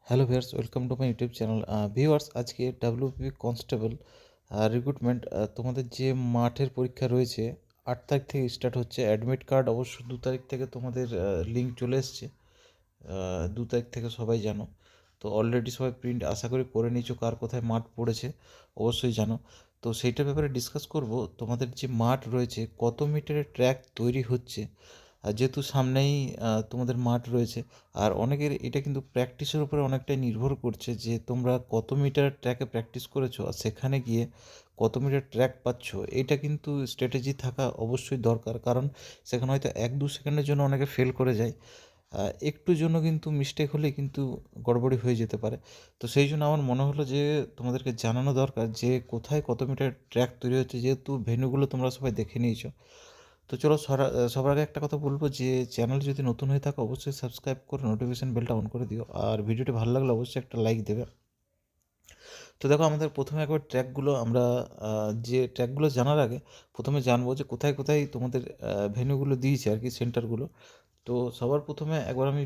Hello viewers, welcome to my YouTube channel. Viewers, আজকে WBP constable recruitment তোমাদের যে মাঠের পরীক্ষা রয়েছে 8 তারিখ থেকে স্টার্ট হচ্ছে। অ্যাডমিট কার্ড অবশ্য 2 তারিখ থেকে তোমাদের লিঙ্ক চলে এসছে। 2 তারিখ থেকে সবাই জানো। তো অলরেডি সবাই প্রিন্ট আশা করি করে নিয়েছো, কার কোথায় মাঠ পড়েছে অবশ্যই জানো। তো সেইটার ব্যাপারে ডিসকাস করব। তোমাদের যে মাঠ রয়েছে কত মিটারের ট্র্যাক তৈরি হচ্ছে, আর যেহেতু সামনেই তোমাদের মাঠ রয়েছে, আর অনেকের এটা কিন্তু প্র্যাকটিসের উপরে অনেকটাই নির্ভর করছে যে তোমরা কত মিটার ট্র্যাকে প্র্যাকটিস করেছো আর সেখানে গিয়ে কত মিটার ট্র্যাক পাচ্ছ। এটা কিন্তু স্ট্র্যাটেজি থাকা অবশ্যই দরকার, কারণ সেখানে হয়তো 1-2 সেকেন্ডের জন্য অনেকে ফেল করে যায়। একটুর জন্য কিন্তু মিস্টেক হলেই কিন্তু গড়বড়ি হয়ে যেতে পারে। তো সেই জন্য আমার মনে হলো যে তোমাদেরকে জানানো দরকার যে কোথায় কত মিটার ট্র্যাক তৈরি হচ্ছে, যেহেতু ভেন্যুগুলো তোমরা সবাই দেখে নিয়েছো। তো চলো সবার আগে একটা কথা বলবো যে চ্যানেল যদি নতুন হয়ে থাকে অবশ্যই সাবস্ক্রাইব করে নোটিফিকেশান বেলটা অন করে দিও, আর ভিডিওটি ভালো লাগলে অবশ্যই একটা লাইক দেবে। তো দেখো, আমাদের প্রথমে একবার ট্র্যাকগুলো আমরা যে ট্র্যাকগুলো জানার আগে প্রথমে জানবো যে কোথায় কোথায় তোমাদের ভেন্যুগুলো দিয়েছে আর কি, সেন্টারগুলো। তো সবার প্রথমে একবার আমি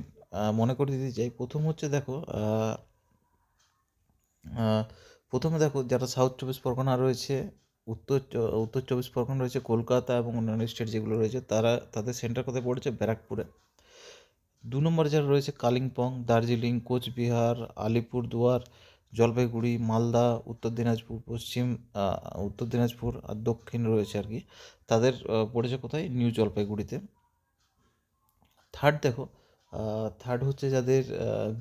মনে করে দিতে চাই। প্রথম হচ্ছে দেখো, আহ, প্রথমে দেখো যারা সাউথ চব্বিশ পরগনা রয়েছে, উত্তর চব্বিশ পরগনা রয়েছে, কলকাতা এবং অন্যান্য স্টেট যেগুলো রয়েছে, তাদের সেন্টার কোথায় পড়েছে? ব্যারাকপুরে। 2 নম্বরে যারা রয়েছে কালিম্পং, দার্জিলিং, কোচবিহার, আলিপুরদুয়ার, জলপাইগুড়ি, মালদা, উত্তর দিনাজপুর আর দক্ষিণ রয়েছে আর কি, তাদের পড়েছে কোথায়? নিউ জলপাইগুড়িতে। দেখো, থার্ড হচ্ছে যাদের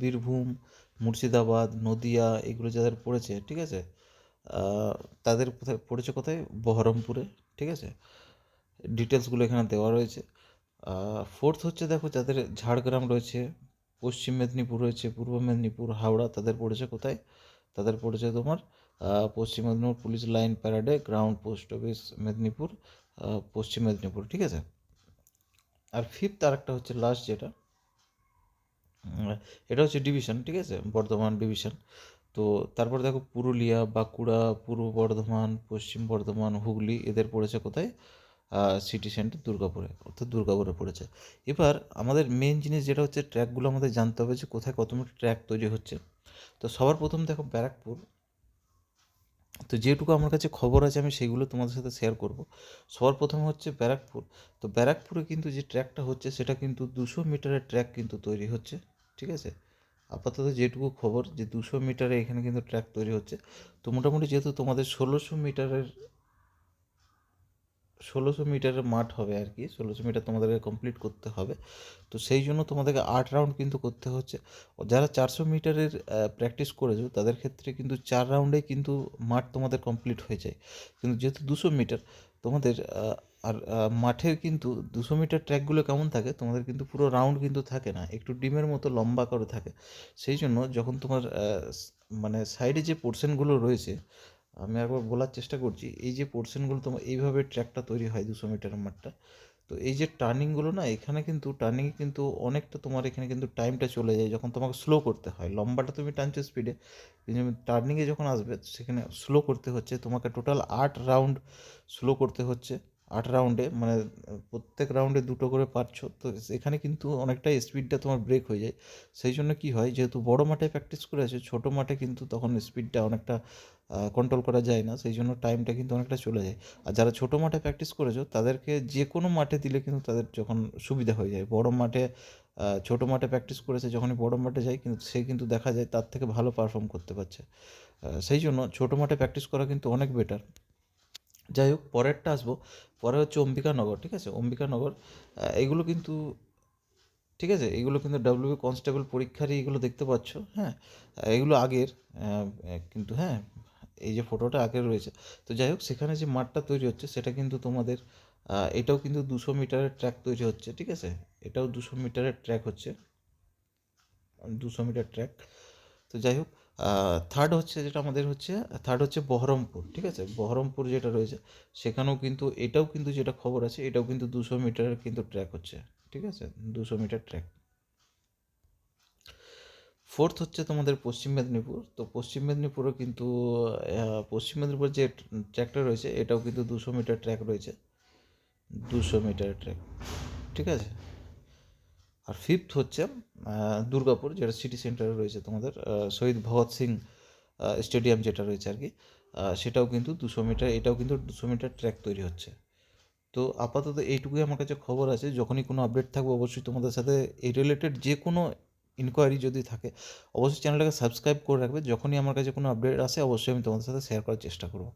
বীরভূম, মুর্শিদাবাদ, নদিয়া এগুলো যাদের পড়েছে, ঠিক আছে, তাদের কোথায় পড়েছে? কোথায়? বহরমপুরে। ঠিক আছে, ডিটেলসগুলো এখানে দেওয়া রয়েছে। ফোর্থ হচ্ছে দেখো যাদের ঝাড়গ্রাম রয়েছে, পশ্চিম মেদিনীপুর রয়েছে, পূর্ব মেদিনীপুর, হাওড়া, তাদের পড়েছে কোথায়? তাদের পড়েছে তোমার পশ্চিম মেদিনীপুর পুলিশ লাইন প্যারাডে ground, post office Medinipur, Paschim Medinipur. ঠিক আছে, আর ফিফথ আর একটা হচ্ছে লাস্ট যেটা, এটা হচ্ছে ডিভিশন, ঠিক আছে, বর্ধমান ডিভিশন। তো তারপর দেখো পুরুলিয়া, বাঁকুড়া, পূর্ব বর্ধমান, পশ্চিম বর্ধমান, হুগলি, এদের পড়েছে কোথায়? সিটি সেন্টার দুর্গাপুরে, অর্থাৎ দুর্গাপুরে পড়েছে। এবার আমাদের মেন জিনিস যেটা হচ্ছে ট্র্যাকগুলো আমাদের জানতে হবে যে কোথায় কত মিটার ট্র্যাক তৈরি হচ্ছে। তো সবার প্রথম দেখো ব্যারাকপুর। তো যেটুকু আমার কাছে খবর আছে আমি সেগুলো তোমাদের সাথে শেয়ার করব। সবার প্রথমে হচ্ছে ব্যারাকপুর। তো ব্যারাকপুরে কিন্তু যে ট্র্যাকটা হচ্ছে সেটা কিন্তু 200 মিটারের ট্র্যাক কিন্তু তৈরি হচ্ছে। ঠিক আছে, আপাতত যেটুকু খবর যে 200 মিটারে এখানে কিন্তু ট্র্যাক তৈরি হচ্ছে। তো মোটামুটি যেহেতু তোমাদের 1600 মিটারের মাঠ হবে আর কি, 1600 মিটার তোমাদেরকে কমপ্লিট করতে হবে। তো সেই জন্য তোমাদেরকে 8 রাউন্ড কিন্তু করতে হচ্ছে। যারা 400 মিটারের প্র্যাকটিস করেছো তাদের ক্ষেত্রে কিন্তু 4 রাউন্ডেই কিন্তু মাঠ তোমাদের কমপ্লিট হয়ে যায়। কিন্তু যেহেতু 200 মিটার তোমাদের, আর মাঠের কিন্তু 200 মিটার ট্র্যাকগুলো কেমন থাকে, তোমাদের কিন্তু পুরো রাউন্ড কিন্তু থাকে না, একটু ডিমের মতো লম্বা করে থাকে। সেই জন্য যখন তোমার মানে সাইডে যে পোর্শনগুলো রয়েছে, আমি একবার বলার চেষ্টা করছি, এই যে পোর্শনগুলো তোমার এইভাবে ট্র্যাকটা তৈরি হয় 200 মিটারের মাঠটা। তো এই যে টার্নিংগুলো না, এখানে কিন্তু টার্নিংয়ে কিন্তু অনেকটা তোমার এখানে কিন্তু টাইমটা চলে যায়, যখন তোমাকে স্লো করতে হয়। লম্বাটা তুমি টানছো স্পিডে, কিন্তু টার্নিংয়ে যখন আসবে সেখানে স্লো করতে হচ্ছে তোমাকে। টোটাল 8 রাউন্ড স্লো করতে হচ্ছে। 8 রাউন্ডে মানে প্রত্যেক রাউন্ডে দুটো করে পাচ্ছ। তো এখানে কিন্তু অনেকটাই স্পিডটা তোমার ব্রেক হয়ে যায়। সেই জন্য কী হয়, যেহেতু বড় মাঠে প্র্যাকটিস করে আছে, ছোটো মাঠে কিন্তু তখন স্পিডটা অনেকটা কন্ট্রোল করা যায় না, সেই জন্য টাইমটা কিন্তু অনেকটা চলে যায়। আর যারা ছোটো মাঠে প্র্যাকটিস করেছো তাদেরকে যে কোনো মাঠে দিলে কিন্তু তাদের যখন সুবিধা হয়ে যায়। বড় মাঠে ছোটো মাঠে প্র্যাকটিস করেছে, যখনই বড় মাঠে যায় কিন্তু সে কিন্তু দেখা যায় তার থেকে ভালো পারফর্ম করতে পারছে। সেই জন্য ছোটো মাঠে প্র্যাকটিস করা কিন্তু অনেক বেটার। যাই হোক, পরেরটা আসবো। পরে হচ্ছে অম্বিকানগর। ঠিক আছে, অম্বিকানগর এগুলো কিন্তু, ঠিক আছে, এগুলো কিন্তু ডাব্লিউবি কনস্টেবল পরীক্ষারই, এগুলো দেখতে পাচ্ছ। হ্যাঁ, এগুলো আগের, কিন্তু হ্যাঁ, এই যে ফটোটা আগের রয়েছে। তো যাই হোক, সেখানে যে মাঠটা তৈরি হচ্ছে সেটা কিন্তু তোমাদের এটাও কিন্তু 200 মিটারের ট্র্যাক তৈরি হচ্ছে। ঠিক আছে, এটাও 200 মিটারের ট্র্যাক হচ্ছে, 200 মিটার ট্র্যাক। তো যাই হোক, থার্ড হচ্ছে যেটা আমাদের হচ্ছে, থার্ড হচ্ছে বহরমপুর। ঠিক আছে, বহরমপুর যেটা রয়েছে সেখানেও কিন্তু, এটাও কিন্তু যেটা খবর আছে, এটাও কিন্তু 200 মিটারের কিন্তু ট্র্যাক হচ্ছে। ঠিক আছে, 200 মিটার ট্র্যাক। ফোর্থ হচ্ছে তোমাদের পশ্চিম মেদিনীপুর। তো পশ্চিম মেদিনীপুরও কিন্তু পশ্চিম মেদিনীপুর যে ট্র্যাকটা রয়েছে এটাও কিন্তু 200 মিটার ট্র্যাক রয়েছে, 200 মিটার ট্র্যাক। ঠিক আছে, আর ফিফথ হচ্ছে দুর্গাপুর, যেটা সিটি সেন্টারে রয়েছে তোমাদের শহীদ ভগৎ সিং স্টেডিয়াম যেটা রয়েছে আর কি, সেটাও কিন্তু 200 মিটার, এটাও কিন্তু 200 মিটার ট্র্যাক তৈরি হচ্ছে। তো আপাতত এইটুকুই আমার কাছে খবর আছে। যখনই কোনো আপডেট থাকবে অবশ্যই তোমাদের সাথে এই রিলেটেড যে কোনো ইনকোয়ারি যদি থাকে অবশ্যই চ্যানেলটাকে সাবস্ক্রাইব করে রাখবে। যখনই আমার কাছে কোনো আপডেট আসে অবশ্যই আমি তোমাদের সাথে শেয়ার করার চেষ্টা করব।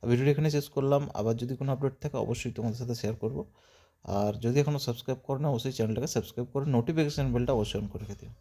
ভিডিওটা এখানে শেষ করলাম, আবার যদি কোনো আপডেট থাকে অবশ্যই তোমাদের সাথে শেয়ার করব। আর যদি এখনও সাবস্ক্রাইব করো না অবশ্যই চ্যানেলটাকে সাবস্ক্রাইব করে নোটিফিকেশান বেলটা অবশ্যই অন করে রেখে দিও।